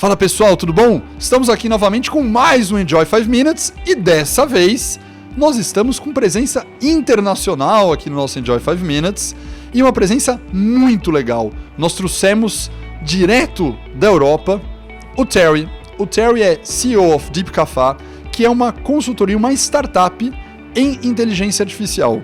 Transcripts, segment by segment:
Fala pessoal, tudo bom? Estamos aqui novamente com mais um Enjoy 5 Minutes e dessa vez nós estamos com presença internacional aqui no nosso Enjoy 5 Minutes e uma presença muito legal. Nós trouxemos direto da Europa o Tarry. O Tarry é CEO of deepkapha, que é uma consultoria, uma startup em inteligência artificial.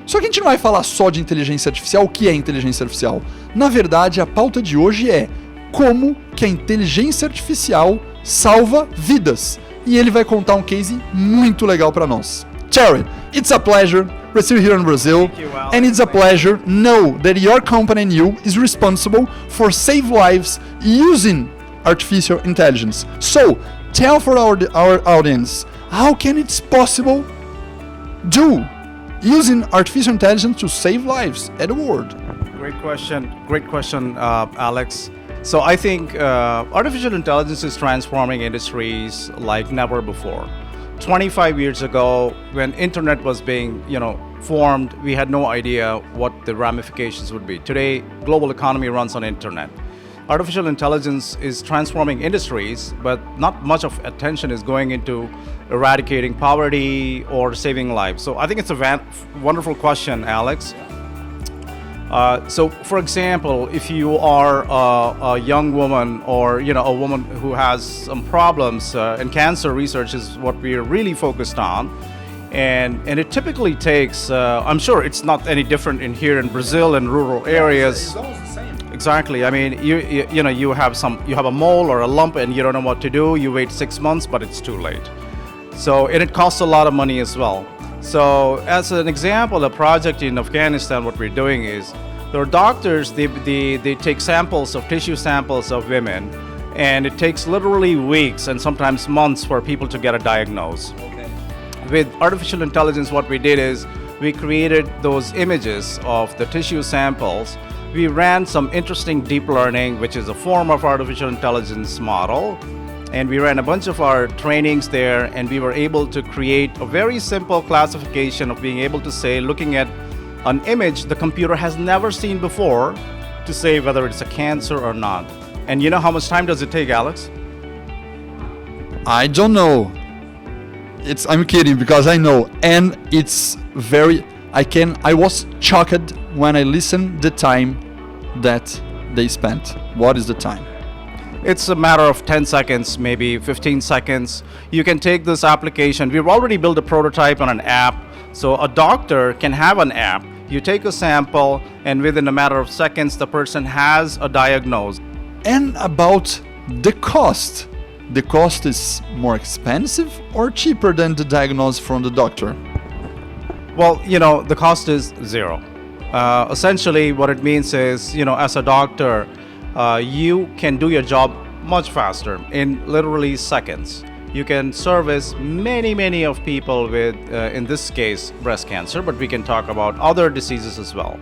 Só que a gente não vai falar só de inteligência artificial. O que é inteligência artificial? Na verdade, a pauta de hoje é como que a inteligência artificial salva vidas. E ele vai contar um case muito legal para nós. Tarry, it's a pleasure. We're still here in Brazil. And it's a pleasure know that your company and you is responsible for save lives using artificial intelligence. So, tell for our audience, how can it's possible do using artificial intelligence to save lives at the world? Great question, Alex. So I think artificial intelligence is transforming industries like never before. 25 years ago, when internet was being, formed, we had no idea what the ramifications would be. Today, global economy runs on internet. Artificial intelligence is transforming industries, but not much of attention is going into eradicating poverty or saving lives. So I think it's a wonderful question, Alex. So, for example, if you are a young woman or a woman who has some problems, and cancer research is what we are really focused on, and it typically takes. I'm sure it's not any different here in Brazil and rural areas. It's almost the same. Exactly. I mean, you have a mole or a lump and you don't know what to do. You wait 6 months, but it's too late. So, and it costs a lot of money as well. So, as an example, a project in Afghanistan, what we're doing is there are doctors. They take samples of tissue samples of women, and it takes literally weeks and sometimes months for people to get a diagnosis. Okay. With artificial intelligence, what we did is we created those images of the tissue samples. We ran some interesting deep learning, which is a form of artificial intelligence model. And we ran a bunch of our trainings there, and we were able to create a very simple classification of being able to say, looking at an image the computer has never seen before, to say whether it's a cancer or not. And you know how much time does it take, Alex? I don't know. I'm kidding because I know, and it's very. I was shocked when I listened the time that they spent. What is the time? It's a matter of 10 seconds, maybe 15 seconds. You can take this application. We've already built a prototype on an app. So a doctor can have an app. You take a sample, and within a matter of seconds, the person has a diagnosis. And about the cost. The cost is more expensive or cheaper than the diagnosis from the doctor? Well, the cost is zero. Essentially, what it means is, as a doctor, you can do your job much faster in literally seconds. You can service many of people with, in this case, breast cancer, but we can talk about other diseases as well.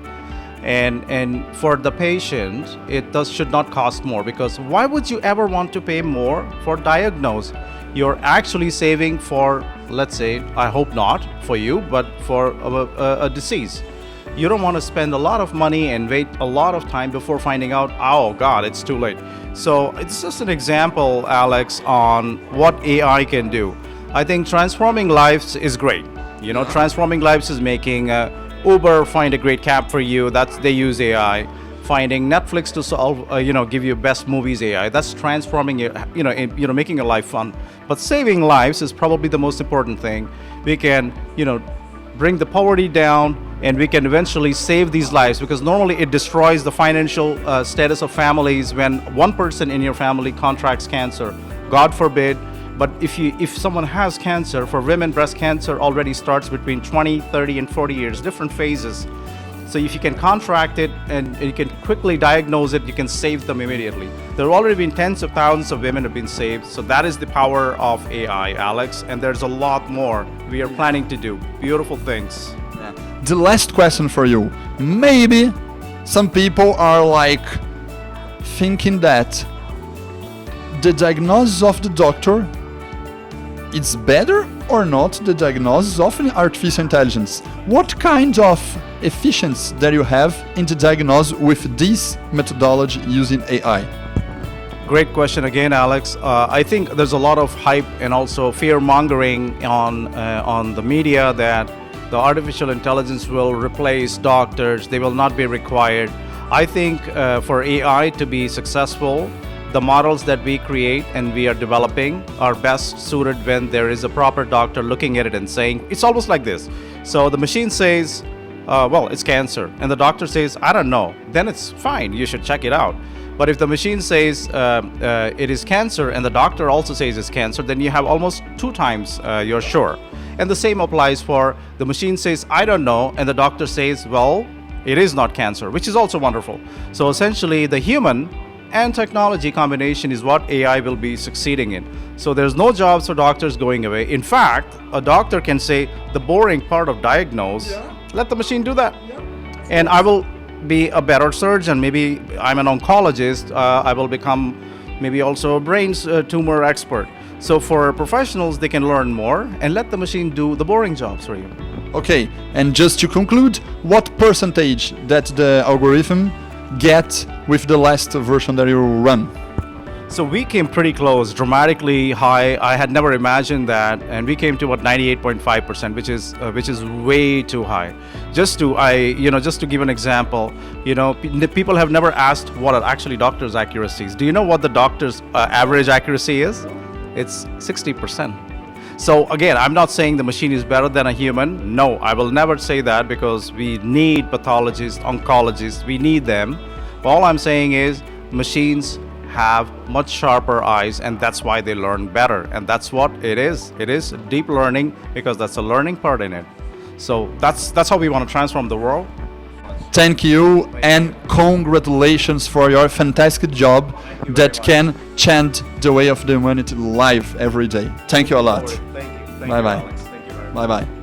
And for the patient, it should not cost more, because why would you ever want to pay more for diagnosis? You're actually saving for, let's say, I hope not for you, but for a disease. You don't want to spend a lot of money and wait a lot of time before finding out, oh God, it's too late. So it's just an example, Alex, on what AI can do. I think transforming lives is great. Transforming lives is making Uber find a great cab for you. They use AI. Finding Netflix to solve, give you best movies AI. That's transforming your, making your life fun. But saving lives is probably the most important thing. We can, bring the poverty down, and we can eventually save these lives, because normally it destroys the financial status of families when one person in your family contracts cancer. God forbid. But if someone has cancer, for women, breast cancer already starts between 20, 30, and 40 years, different phases. So if you can contract it and you can quickly diagnose it, you can save them immediately. There have already been tens of thousands of women have been saved. So that is the power of AI, Alex. And there's a lot more we are planning to do. Beautiful things. The last question for you. Maybe some people are thinking that the diagnosis of the doctor is better or not the diagnosis of an artificial intelligence. What kind of efficiency that you have in the diagnosis with this methodology using AI? Great question again, Alex. I think there's a lot of hype and also fear mongering on the media that the artificial intelligence will replace doctors. They will not be required. I think for AI to be successful, the models that we create and we are developing are best suited when there is a proper doctor looking at it and saying, it's almost like this. So the machine says, well, it's cancer. And the doctor says, I don't know. Then it's fine. You should check it out. But if the machine says it is cancer and the doctor also says it's cancer, then you have almost 2 times you're sure. And the same applies for the machine says, I don't know. And the doctor says, well, it is not cancer, which is also wonderful. So essentially the human and technology combination is what AI will be succeeding in. So there's no jobs for doctors going away. In fact, a doctor can say the boring part of diagnose, let the machine do that. And I will be a better surgeon. Maybe I'm an oncologist. I will become maybe also a brain tumor expert. So for professionals, they can learn more and let the machine do the boring jobs for you. Okay, and just to conclude, what percentage that the algorithm get with the last version that you run? So we came pretty close, dramatically high. I had never imagined that, and we came to about 98.5%, which is way too high. Just to give an example, people have never asked what are actually doctors' accuracies. Do you know what the doctor's average accuracy is? It's 60%. So again, I'm not saying the machine is better than a human. No, I will never say that because we need pathologists, oncologists, we need them. All I'm saying is machines have much sharper eyes, and that's why they learn better. And that's what it is. It is deep learning because that's a learning part in it. So that's how we want to transform the world. Thank you and congratulations for your fantastic job that can change the way of the humanity live every day. Thank you a lot. Thank you. Bye bye. Alex. Thank you very much. Bye bye.